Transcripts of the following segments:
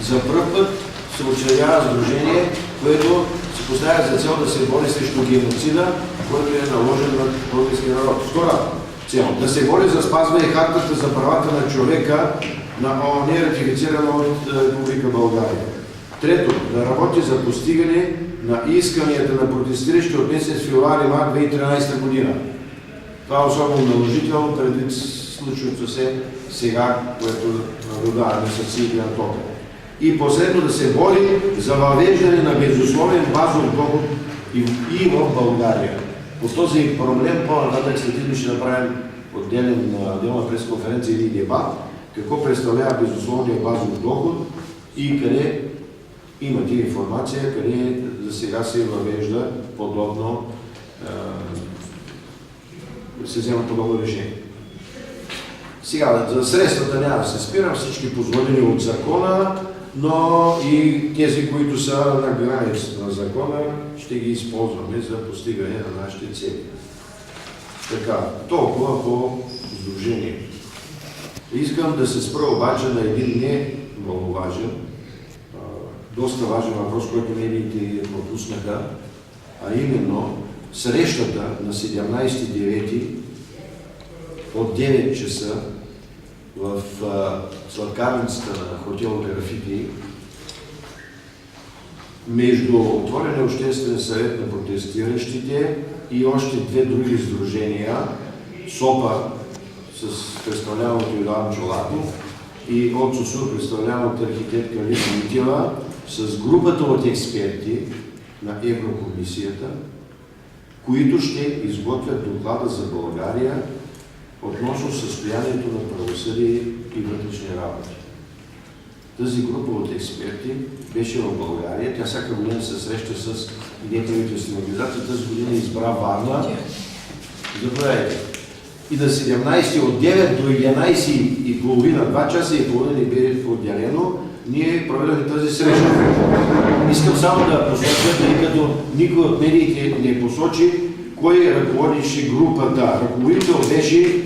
За пръв път се учредява сдружение, което се поставя за цел да се бори срещу геноцида, който е наложен на българския народ. Втора цел – да се бори за спазване хартата за правата на човека на ООН, ратифицирана от Република България. Трето – да работи за постигане на исканията на протестиращи от месец февруари-март 2013 година. Това е особено наложително предвид случващото се сега, което наблюдаваме с силите на тока. И последно да се бори за въвеждане на безусловен базов доход и в България. По този проблем по-нататък след ще направим отделна пресконференция или дебат, какво представлява безусловния базов доход и къде имате информация, къде за сега се въвежда подобно, се взема подобно решение. Сега, за средствата няма да се спирам, всички позволени от закона, но и тези, които са на границата на закона, ще ги използваме за постигане на нашите цели. Така, толкова по сдружение. Искам да се спра обаче на един не много важен, доста важен въпрос, който медиите пропуснаха, а именно срещата на 17.9 от 9 часа в сладкарницата на хотел Графити между Отворения обществен съвет на протестиращите и още две други сдружения, СОПА, с представляван от Йоан Чолаков и от СОСУР, представляван от архитектка Лида Митева, с групата от експерти на Еврокомисията, които ще изготвят доклада за България относно състоянието на правосъдие и вътрешни работи. Тази група от експерти беше в България. Тя всяка година се среща с неправителствени организации. Тази година избра Варна. Заповядайте. И на 17 от 9 до 11.30, 2 часа и половина ни бе отделено, ние проведохме тази среща. Искам само да посоча, тъй като никой от медиите не посочи кой ръководеше групата. Ръководител беше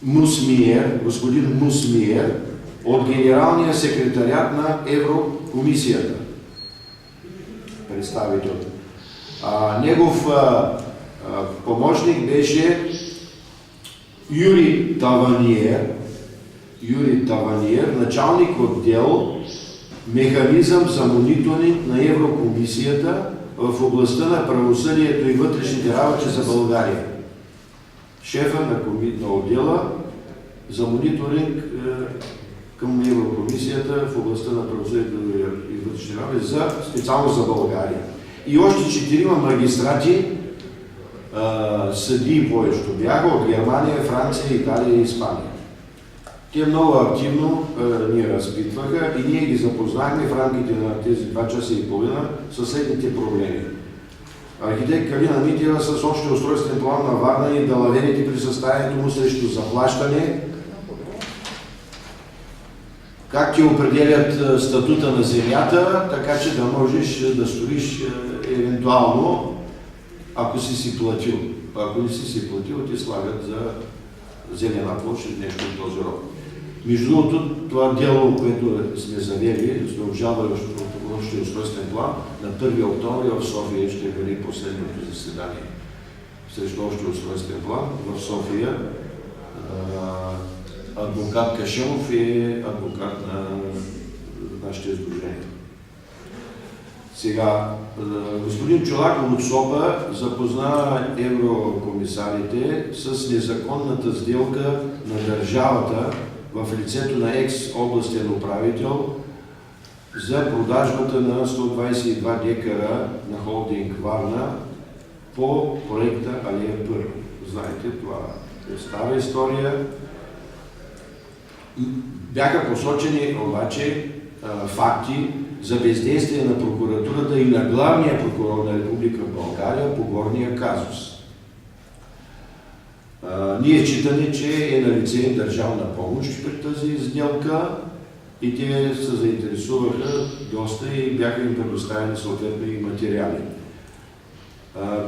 Мусмиер, господин Мусмиер, от Генералния секретариат на Еврокомисията. Представител. Негов помощник беше Юрий Таваниер, началник отдел Механизъм за мониторинг на Еврокомисията в областта на правосъдието и вътрешните работи за България. Шефа на отдела за мониторинг към Еврокомисията в областта на правосъдието и вътрешните работи специално за България. И още 4 магистрати, съдии повечето бяха от Германия, Франция, Италия и Испания. Те много активно ни разпитваха и ние ги запознахме в рамките на тези 2 часа и половина със следните проблеми. Архитект Калина Митева с общия устройствен план на Варна и далаверите при съставянето му срещу заплащане, как ти определят статута на земята, така че да можеш да строиш евентуално, ако си платил. Ако не си платил, ти слагат за зелена площ или нещо от този род. Между другото, това дело, което сме завели, сме обжалвали общия устройствен план, на 1 октомври в София ще бъде последното заседание срещу общия устройствен план. В София адвокат Кашемов е адвокат на нашите сдружения. Сега, господин Чолаков от СОПА запозна еврокомисарите с незаконната сделка на държавата в лицето на екс-областен управител за продажбата на 122 декара на холдинг Варна по проекта Алея Първа. Знаете, това е стара история. Бяха посочени обаче факти за бездействие на прокуратурата и на главния прокурор на Република България по горния казус. Ние считаме, че е налице държавна помощ при тази сделка и те се заинтересуваха доста и бяха им предоставени съответно и материали.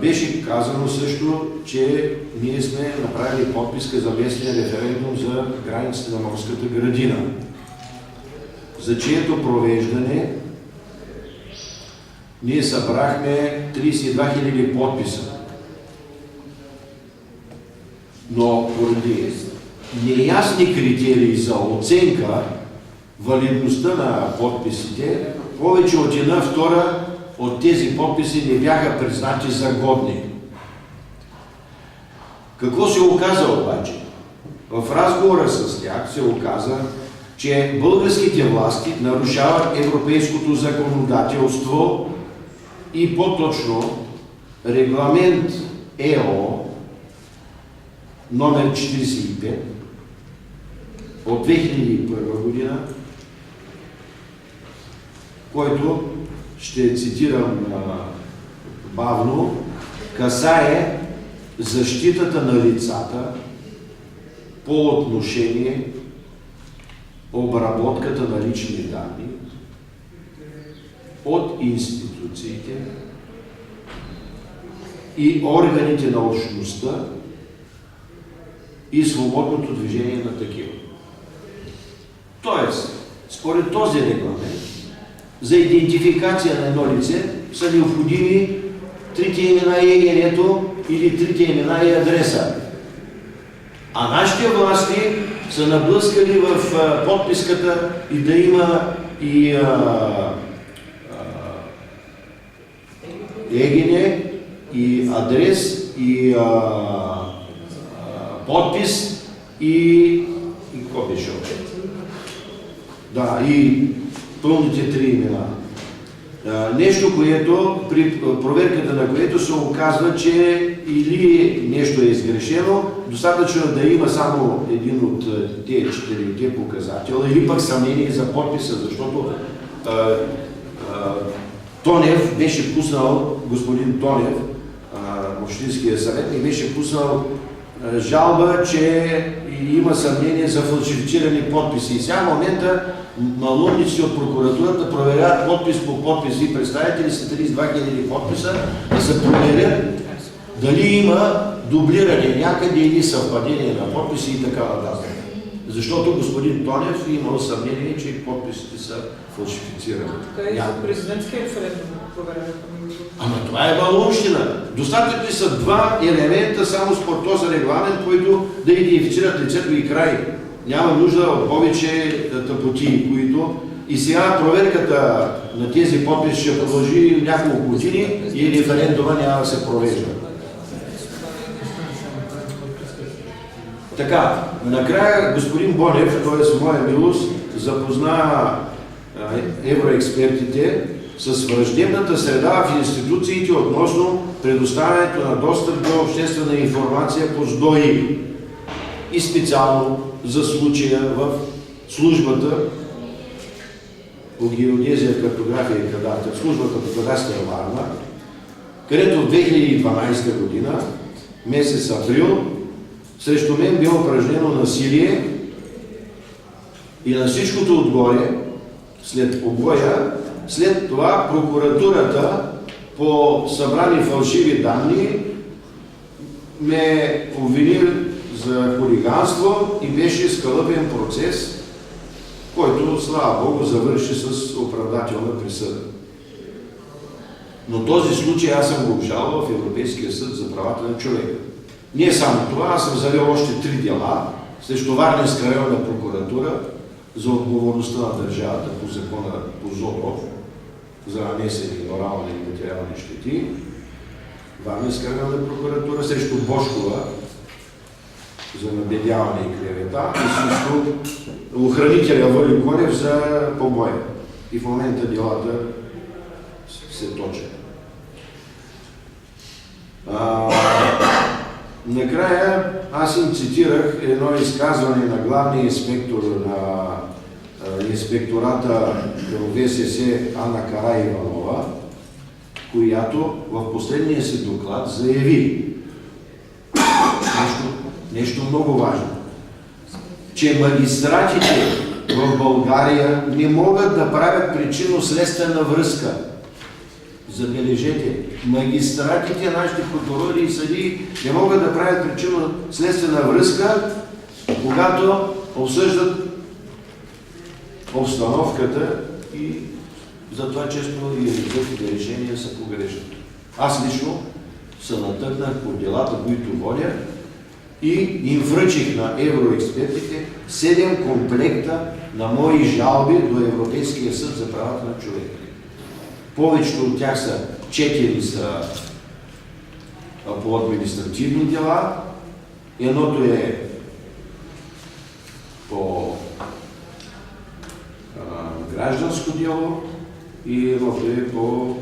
Беше казано също, че ние сме направили подписка за местния референдум за границите на Морската градина. за чието провеждане ние събрахме 32 000 подписа. Но поради неясни критерии за оценка валидността на подписите, повече от 1/2 от тези подписи не бяха признати за годни. Какво се оказа обаче? В разговора с тях се оказа, че българските власти нарушават европейското законодателство и по-точно регламент ЕО номер 45 от 2001 година, който ще цитирам бавно, касае защитата на лицата по отношение обработката на лични данни от институциите и органите на общността и свободното движение на такива. Тоест, според този регламент, за идентификация на едно лице са необходими трите имена и ЕГН-то или трите имена и адреса. А нашите власти са наблъскали в подписката и да има и ЕГН, и адрес, и подпис, и какво беше още? Да, и пълните три имена. Нещо, което, при проверката на което се оказва, че или нещо е изгрешено, достатъчно да има само един от тези четирите показателя, или пък съмнение за подписа, защото Тонев беше пуснал, господин Тонев, общинския съветник, беше пуснал жалба, че има съмнение за фалшифицирани подписи. И сега в момента малумници от прокуратурата проверяват подпис по подпис. И представете ли са 32 000 подписа, да се проверят дали има дублиране някъде или съвпадение на подписи и така нататък. Защото господин Тонев имал съмнение, че подписите са фалшифицирани. Така и за президентския референдум проверяват. Ама това е малумщина. Достатъчни са два елемента само според този регламент, които да идентифицират лицето и край. Няма нужда от повече тъпоти, които... И сега проверката на тези подписи ще продължи няколко години и референдума няма да се провежда. Така, накрая господин Бонев, т.е. моя милост, запозна евроекспертите с враждебната среда в институциите относно предоставянето на достъп до обществена информация по СДОИ и специално за случая в службата по геодезия, картография и кадастър, службата по кадастър Варна, където в 2012 година, месец април, срещу мен било упражнено насилие и на всичкото отгоре, след побоя, след това прокуратурата по събрани фалшиви данни ме обвини за хулиганство и беше скалъпен процес, който, слава Богу, завърши с оправдателна присъда. Но този случай аз съм го обжалвал в Европейския съд за правата на човека. Не само това, аз съм завел още 3 дела срещу Варненска районна прокуратура за отговорността на държавата по закона по ЗОДО за нанесени морални и материални щети. Варненска районна прокуратура срещу Бошкова за набедяване и клевета и срещу охранителя Вали Колев за побоя. И в момента делата се точат. Накрая аз им цитирах едно изказване на главния инспектор на инспектората към ВСС Ана Караиванова, която в последния си доклад заяви нещо много важно, че магистратите в България не могат да правят причинно-следствена връзка. Забележете, магистратите, нашите прокурори и съдии не могат да правят причинно-следствена връзка, когато обсъждат обстановката и затова често и взетите решения са погрешни. Аз лично се натъкнах по делата, които водя и им връчих на евроекспертите 7 комплекта на мои жалби до Европейския съд за правата на човека. Повечето от тях са 4 са по административни дела, едното е по гражданско дело и едното е по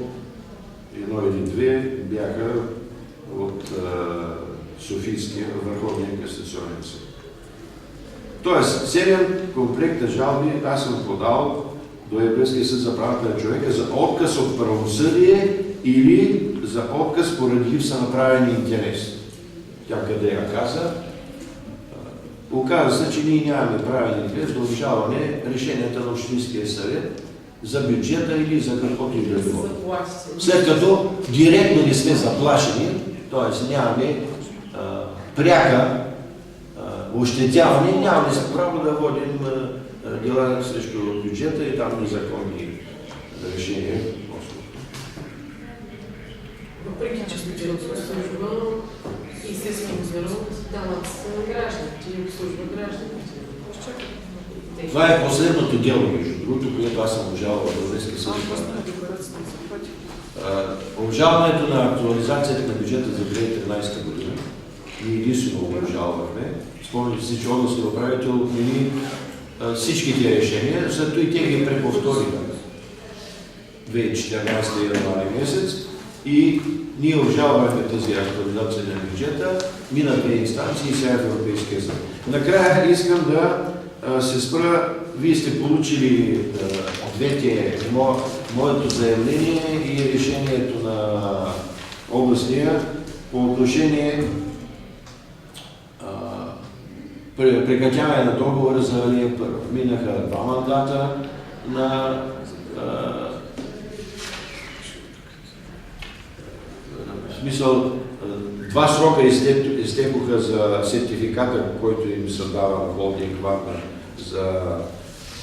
едно или две бяха от Софийския Върховния касационен съд. Тоест, 7 комплекта жалби аз съм подал до Европейския съд за правата на човека за отказ от правосъдие или за отказ поради липса на правен интерес. Тя къде я каза? Оказа се, че ние нямаме правен интерес да обжалваме решенията на Общинския съвет за бюджета или за каквото и да било. След като директно не сме заплашени, т.е. нямаме пряка ощетяване, нямаме право да водим дела срещу бюджета и там незаконни решения. Въпреки че бюджетната служба и се спонсорува данъци на гражданите, че обслужва гражданите. Това е последното дело, между другото, което аз съм обжалвал в Европейския съд. Обжалването на актуализацията на бюджета за 2013 година ние единствено го обжалвахме. Спомняте си, че областният управител отмени всичките решения, след това и те ги преповториха 2014 януари месец и ние обжалвахме тази актуализация на бюджета, мина 2 инстанции и сега в Европейския съд. Накрая искам да се спра, вие сте получили двете, моето заявление и решението на областния по отношение прекратяване на договора за Алия Първа. Минаха 2 мандата на в смисъл 2 срока изтекоха за сертификата, който им се дава на Холдинг Варна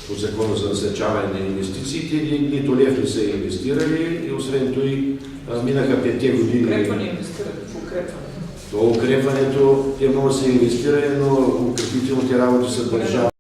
по закона за насърчаване на инвестициите. Нито лев не са инвестирали и освен това минаха 5 години. Укрепване инвестират в укрепване. То укрепването, те могат да се инвестират, но укрепителните работи са държавни.